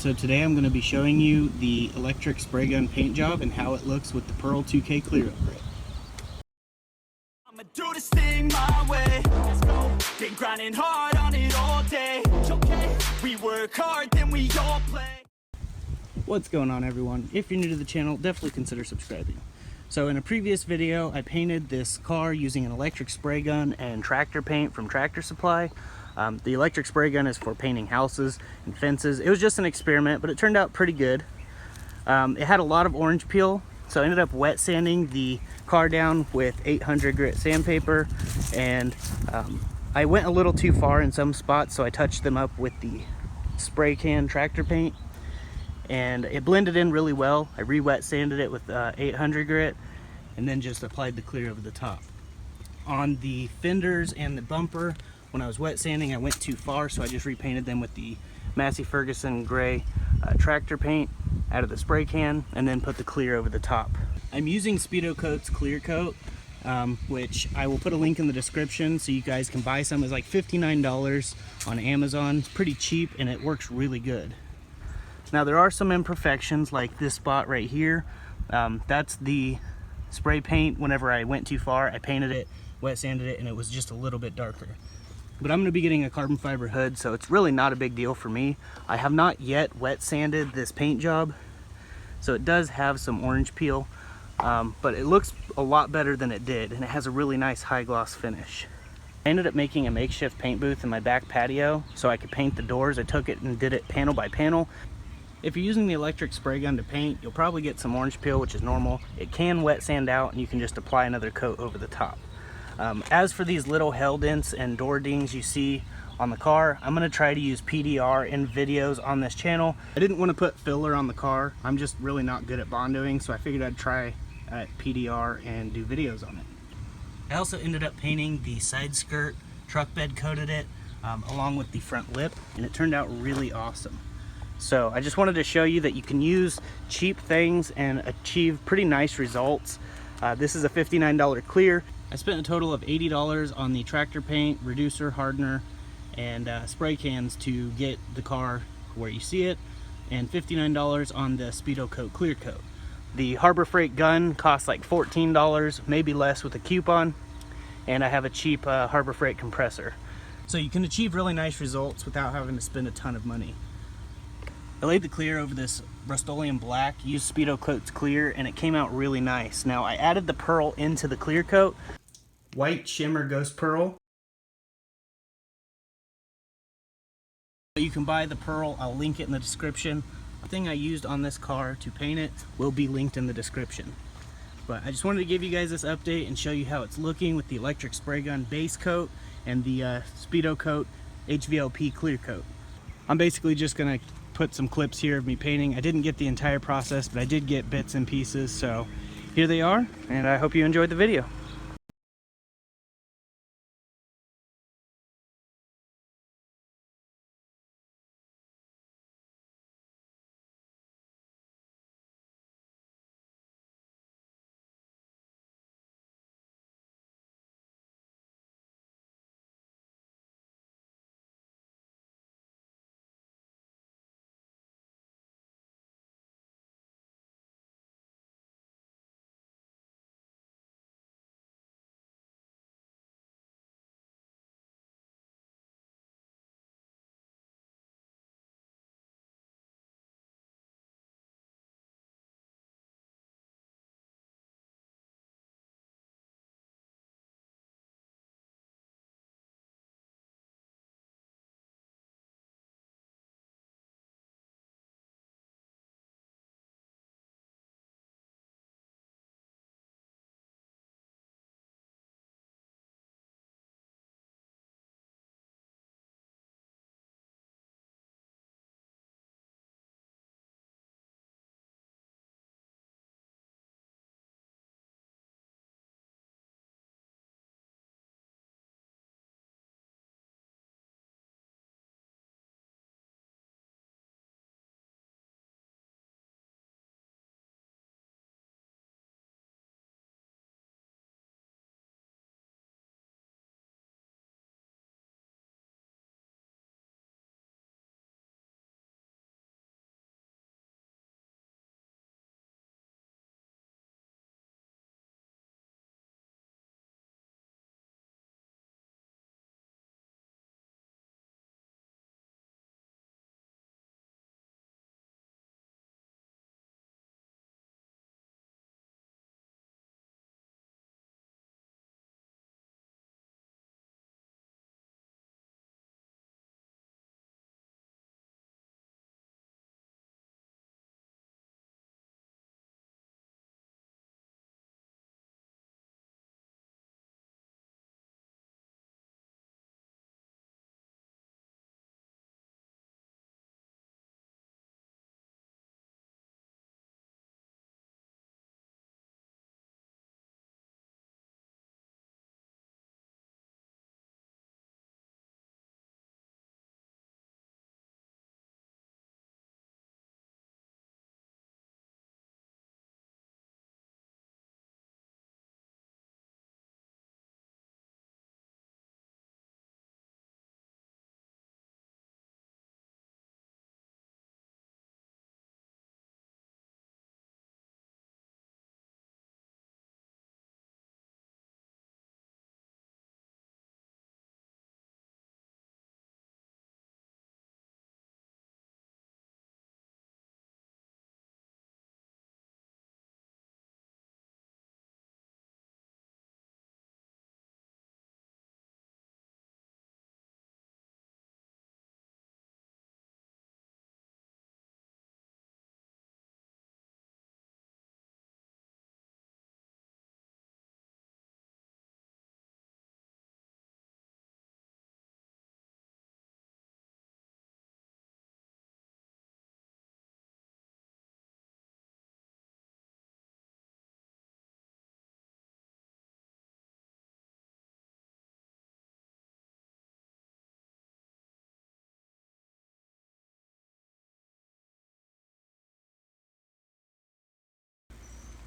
so today I'm going to be showing you the electric spray gun paint job and how it looks with the Pearl 2K clear over it. I'ma do this thing my way. Let's go. Been grinding hard on it all day. Okay. We work hard, then we all play. What's going on, everyone? If you're new to the channel, definitely consider subscribing. So in a previous video, I painted this car using an electric spray gun and tractor paint from Tractor Supply. The electric spray gun is for painting houses and fences. It was just an experiment, but it turned out pretty good. It had a lot of orange peel, so I ended up wet sanding the car down with 800 grit sandpaper, and I went a little too far in some spots, so I touched them up with the spray can tractor paint, and it blended in really well. I re-wet sanded it with 800 grit and then just applied the clear over the top. On the fenders and the bumper, when I was wet sanding, I went too far, so I just repainted them with the Massey Ferguson gray tractor paint out of the spray can, and then put the clear over the top. I'm using Speedokote's clear coat, which I will put a link in the description so you guys can buy some. It's like $59 on Amazon. It's pretty cheap and it works really good. Now there are some imperfections, like this spot right here. That's the spray paint. Whenever I went too far, I painted it, wet sanded it, and it was just a little bit darker. But I'm going to be getting a carbon fiber hood, so it's really not a big deal for me. I have not yet wet sanded this paint job, so it does have some orange peel, but it looks a lot better than it did, and it has a really nice high gloss finish. I ended up making a makeshift paint booth in my back patio so I could paint the doors. I took it and did it panel by panel. If you're using the electric spray gun to paint, you'll probably get some orange peel, which is normal. It can wet sand out, and you can just apply another coat over the top. As for these little hell dents and door dings you see on the car, I'm going to try to use PDR in videos on this channel. I didn't want to put filler on the car. I'm just really not good at bondoing, so I figured I'd try PDR and do videos on it. I also ended up painting the side skirt, truck bed coated it, along with the front lip, and it turned out really awesome. So I just wanted to show you that you can use cheap things and achieve pretty nice results. This is a $59 clear. I spent a total of $80 on the tractor paint, reducer, hardener, and spray cans to get the car where you see it, and $59 on the Speedokote clear coat. The Harbor Freight gun costs like $14, maybe less with a coupon, and I have a cheap Harbor Freight compressor. So you can achieve really nice results without having to spend a ton of money. I laid the clear over this Rust-Oleum black, used Speedokote's clear, and it came out really nice. Now I added the pearl into the clear coat. White shimmer ghost pearl. You can buy the pearl, I'll link it in the description. The thing I used on this car to paint it will be linked in the description. But I just wanted to give you guys this update and show you how it's looking with the electric spray gun base coat and the Speedokote HVLP clear coat. I'm basically just gonna put some clips here of me painting. I didn't get the entire process, but I did get bits and pieces, so here they are, and I hope you enjoyed the video.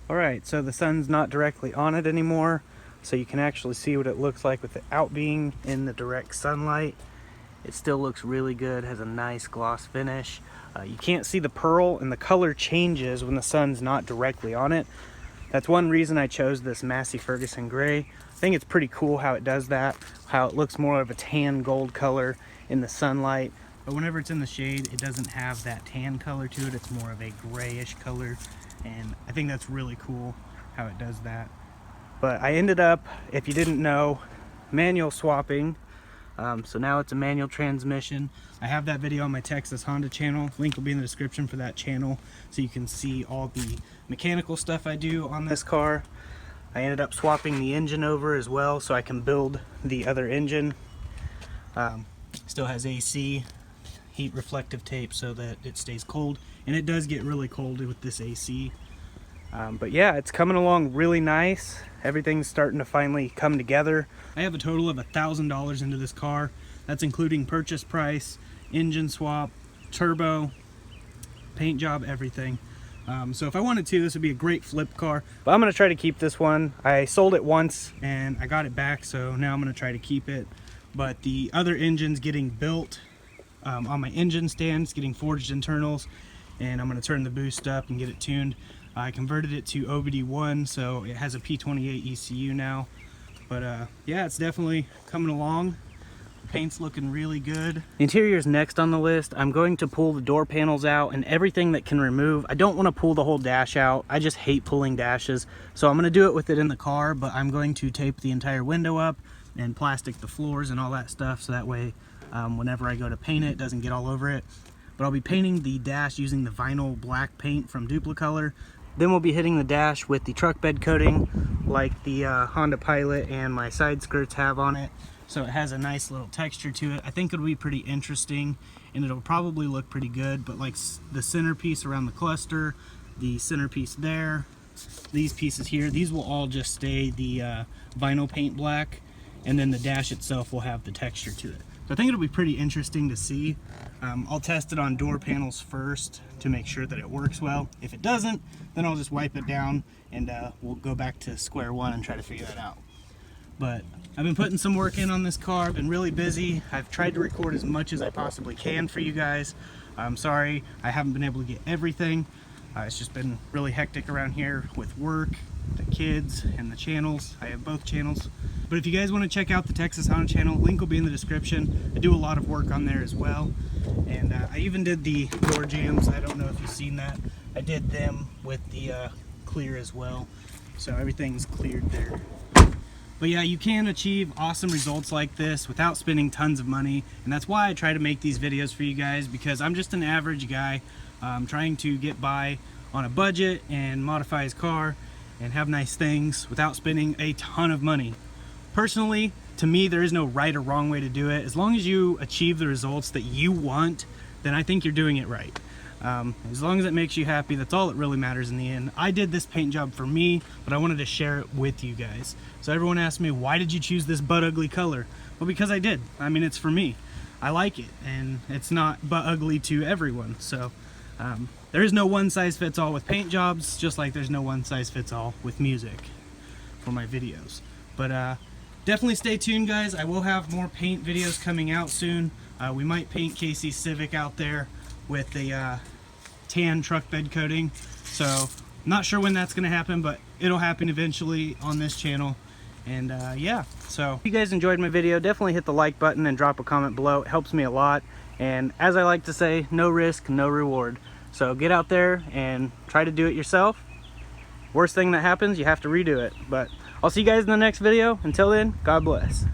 Alright, so the sun's not directly on it anymore, so you can actually see what it looks like without being in the direct sunlight. It still looks really good, has a nice gloss finish. You can't see the pearl, and the color changes when the sun's not directly on it. That's one reason I chose this Massey Ferguson gray. I think it's pretty cool how it does that, how it looks more of a tan gold color in the sunlight. But whenever it's in the shade, it doesn't have that tan color to it. It's more of a grayish color, and I think that's really cool how it does that. But I ended up, if you didn't know, manual swapping. So now it's a manual transmission. I have that video on my Texas Honda channel. Link will be in the description for that channel, so you can see all the mechanical stuff I do on this car. I ended up swapping the engine over as well, so I can build the other engine. Still has AC, heat reflective tape so that it stays cold, and it does get really cold with this AC. But yeah, it's coming along really nice. Everything's starting to finally come together. I have a total of $1,000 into this car. That's including purchase price, engine swap, turbo, paint job, everything. So if I wanted to, this would be a great flip car. But I'm going to try to keep this one. I sold it once and I got it back, so now I'm going to try to keep it. But the other engine's getting built on my engine stand. It's getting forged internals, and I'm going to turn the boost up and get it tuned. I converted it to OBD1, so it has a P28 ECU now. But yeah, it's definitely coming along. The paint's looking really good. The interior's next on the list. I'm going to pull the door panels out and everything that can remove. I don't want to pull the whole dash out. I just hate pulling dashes. So I'm going to do it with it in the car, but I'm going to tape the entire window up and plastic the floors and all that stuff, so that way whenever I go to paint it, it doesn't get all over it. But I'll be painting the dash using the vinyl black paint from Duplicolor. Then we'll be hitting the dash with the truck bed coating like the Honda Pilot and my side skirts have on it. So it has a nice little texture to it. I think it'll be pretty interesting, and it'll probably look pretty good. But like the centerpiece around the cluster, the centerpiece there, these pieces here, these will all just stay the vinyl paint black, and then the dash itself will have the texture to it. So I think it'll be pretty interesting to see. I'll test it on door panels first to make sure that it works well. If it doesn't, then I'll just wipe it down and we'll go back to square one and try to figure that out. But I've been putting some work in on this car. I've been really busy. I've tried to record as much as I possibly can for you guys. I'm sorry I haven't been able to get everything. It's just been really hectic around here with work, the kids, and the channels. I have both channels. But if you guys want to check out the Texas Honda channel, link will be in the description. I do a lot of work on there as well. And I even did the door jambs. I don't know if you've seen that. I did them with the clear as well. So everything's cleared there. But yeah, you can achieve awesome results like this without spending tons of money. And that's why I try to make these videos for you guys, because I'm just an average guy trying to get by on a budget and modify his car and have nice things without spending a ton of money. Personally, to me, there is no right or wrong way to do it. As long as you achieve the results that you want, then I think you're doing it right. As long as it makes you happy, that's all that really matters in the end. I did this paint job for me, but I wanted to share it with you guys. So everyone asked me, why did you choose this butt ugly color? Well, because I did. I mean, it's for me. I like it, and it's not butt ugly to everyone. So there is no one size fits all with paint jobs, just like there's no one size fits all with music for my videos. But definitely stay tuned, guys. I will have more paint videos coming out soon. We might paint Casey's Civic out there with the tan truck bed coating. So I'm not sure when that's going to happen, but it'll happen eventually on this channel. And yeah, so if you guys enjoyed my video, definitely hit the like button and drop a comment below. It helps me a lot. And as I like to say, no risk, no reward. So get out there and try to do it yourself. Worst thing that happens, you have to redo it. But I'll see you guys in the next video. Until then, God bless.